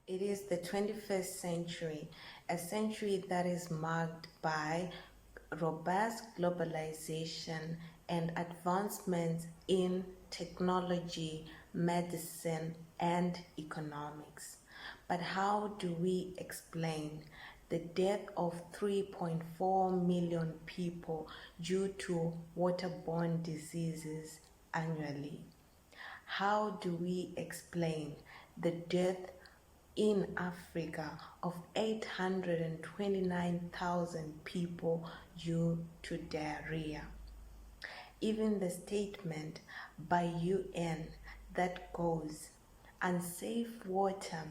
It is the 21st century, a century that is marked by robust globalization and advancements in technology, medicine, and economics. But how do we explain the death of 3.4 million people due to waterborne diseases annually? How do we explain the death in Africa of 829,000 people due to diarrhea? Even the statement by UN that goes, unsafe water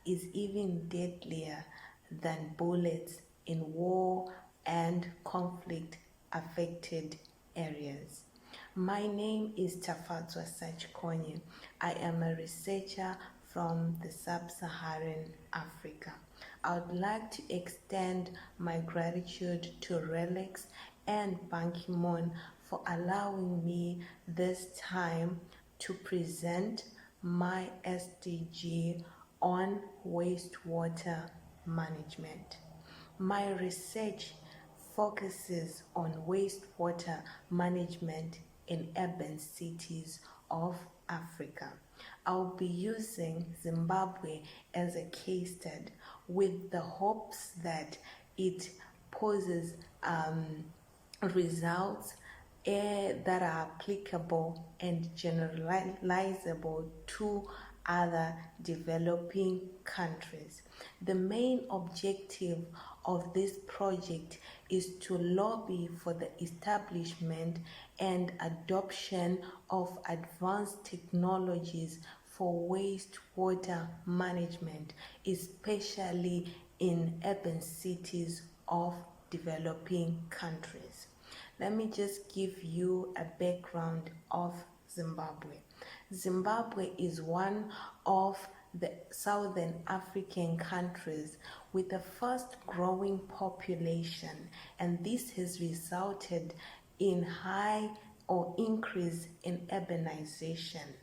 is even deadlier than bullets in war and conflict affected areas. My name is Tafadzwa Sachikonye. I am a researcher from the sub-Saharan Africa. I would like to extend my gratitude to WATERCLIX and Ban Ki-moon for allowing me this time to present my SDG on wastewater management. My research focuses on wastewater management in urban cities of Africa. I'll be using Zimbabwe as a case study with the hopes that it poses results that are applicable and generalizable to other developing countries. The main objective of this project is to lobby for the establishment and adoption of advanced technologies for wastewater management, especially in urban cities of developing countries. Let me just give you a background of Zimbabwe. Zimbabwe is one of the Southern African countries with the fast growing population, and this has resulted in high or increase in urbanization.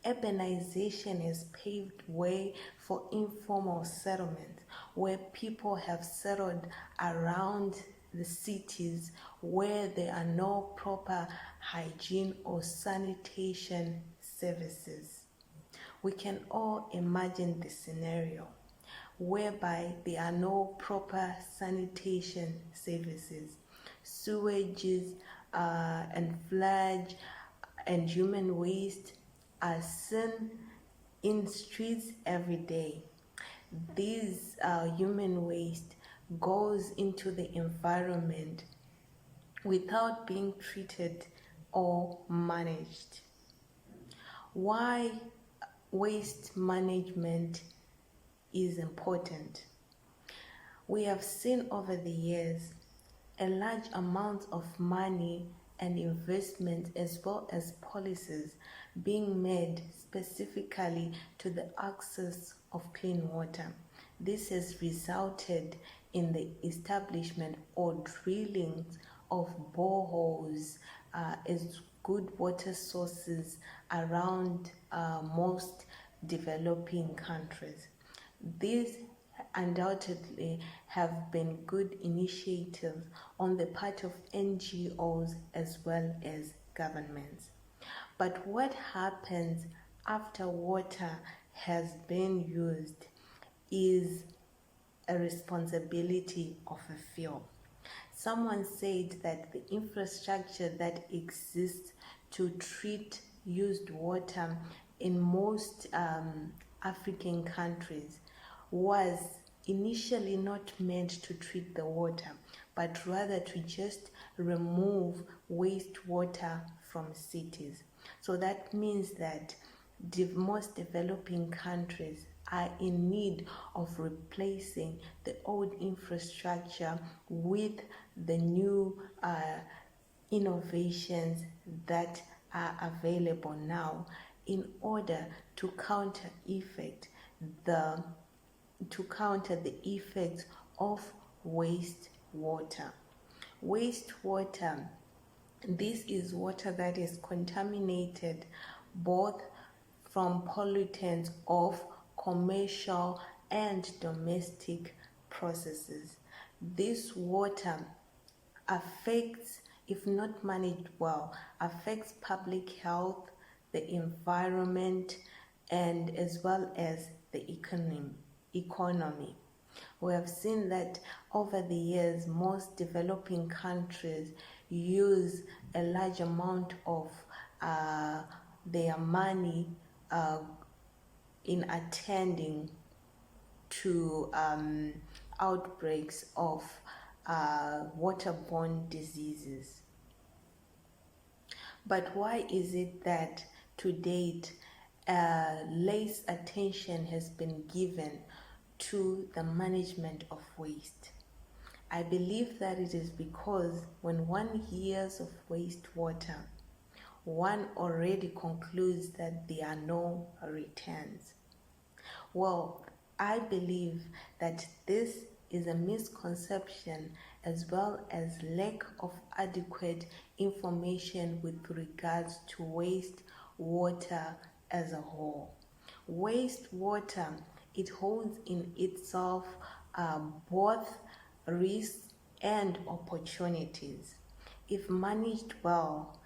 Urbanization has paved way for informal settlement, where people have settled around the cities where there are no proper hygiene or sanitation services. We can all imagine the scenario whereby there are no proper sanitation services, sewages and sludge and human waste are seen in streets every day. These human waste goes into the environment without being treated or managed. Why waste management is important? We have seen over the years a large amount of money and investment as well as policies being made specifically to the access of clean water. This has resulted in the establishment or drilling of boreholes as good water sources around most developing countries. These undoubtedly have been good initiatives on the part of NGOs as well as governments. But what happens after water has been used is a responsibility of a few. Someone said that the infrastructure that exists to treat used water in most African countries was initially not meant to treat the water, but rather to just remove wastewater from cities. So that means that most developing countries are in need of replacing the old infrastructure with the new innovations that are available now in order to counter the effects of wastewater. Wastewater, this is water that is contaminated both from pollutants of commercial and domestic processes. This water affects, if not managed well, affects public health, the environment, and as well as the economy. We have seen that over the years, most developing countries use a large amount of their money in attending to outbreaks of waterborne diseases. But why is it that to date less attention has been given to the management of waste? I believe that it is because when one hears of wastewater, one already concludes that there are no returns. Well, I believe that this is a misconception as well as lack of adequate information with regards to wastewater as a whole. Wastewater, it holds in itself both risks and opportunities. If managed well,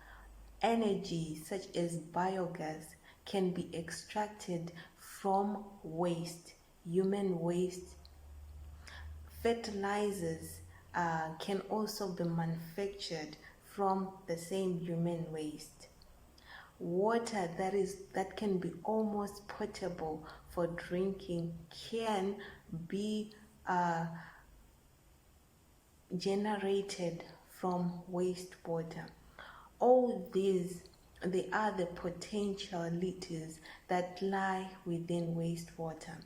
energy such as biogas can be extracted from waste, human waste. Fertilizers can also be manufactured from the same human waste. Water that can be almost potable for drinking can be generated from wastewater. All these, they are the potentialities that lie within wastewater.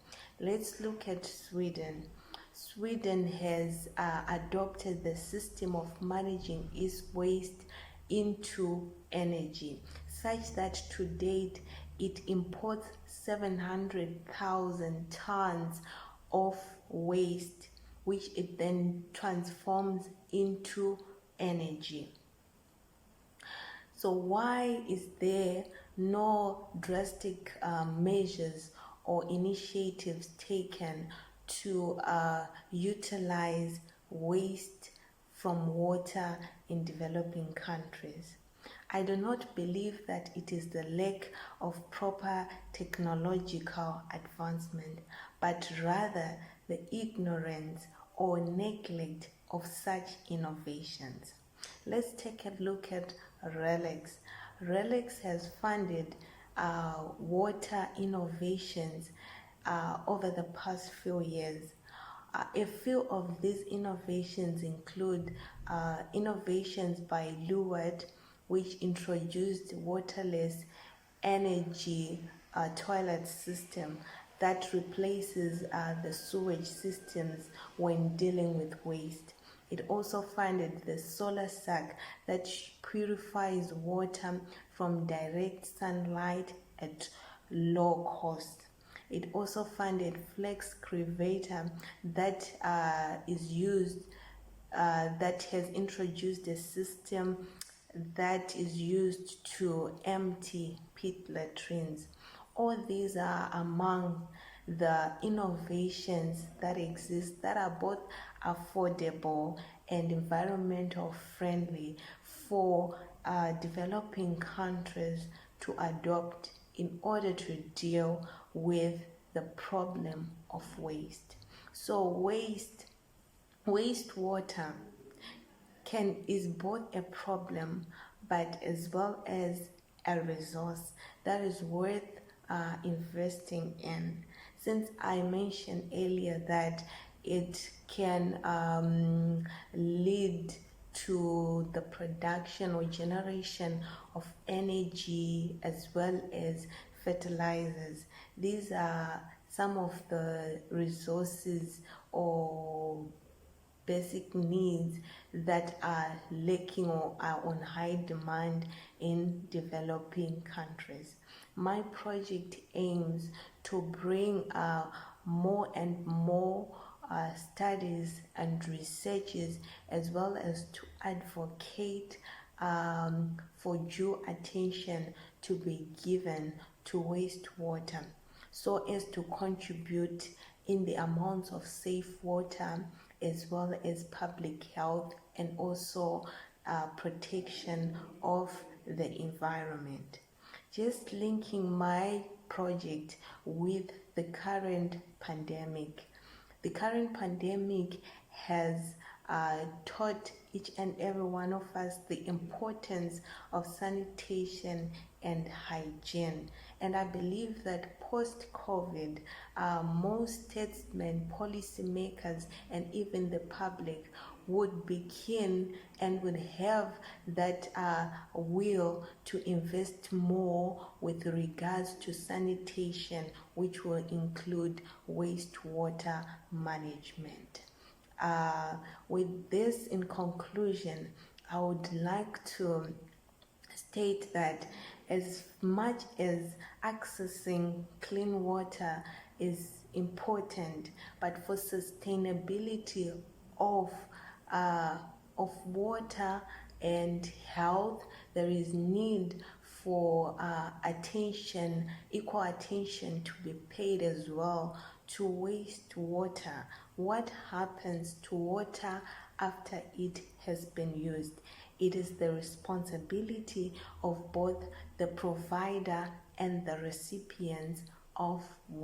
Let's look at Sweden. Sweden has adopted the system of managing its waste into energy, such that to date it imports 700,000 tons of waste, which it then transforms into energy. So why is there no drastic measures or initiatives taken to utilize waste from water in developing countries? I do not believe that it is the lack of proper technological advancement, but rather the ignorance or neglect of such innovations. Let's take a look at WATERCLIX. WATERCLIX has funded water innovations over the past few years. A few of these innovations include innovations by Luwad, which introduced waterless energy toilet system that replaces the sewage systems when dealing with waste. It also funded the solar sack that purifies water from direct sunlight at low cost. It also funded flex cremator that that has introduced a system that is used to empty pit latrines. All these are among the innovations that exist that are both affordable and environmental friendly for developing countries to adopt in order to deal with the problem of waste. So wastewater is both a problem but as well as a resource that is worth investing in. Since I mentioned earlier that it can lead to the production or generation of energy as well as fertilizers. These are some of the resources or basic needs that are lacking or are on high demand in developing countries. My project aims to bring more and more studies and researches, as well as to advocate for due attention to be given to wastewater. so as to contribute in the amounts of safe water as well as public health and also protection of the environment. Just linking my project with the current pandemic. The current pandemic has taught each and every one of us the importance of sanitation and hygiene. And I believe that post-COVID, most statesmen, policymakers, and even the public would be keen and would have that will to invest more with regards to sanitation, which will include wastewater management. With this in conclusion, I would like to state that as much as accessing clean water is important, but for sustainability of water and health, there is need for attention, equal attention to be paid as well to wastewater. What happens to water after it has been used? It is the responsibility of both the provider and the recipients of water.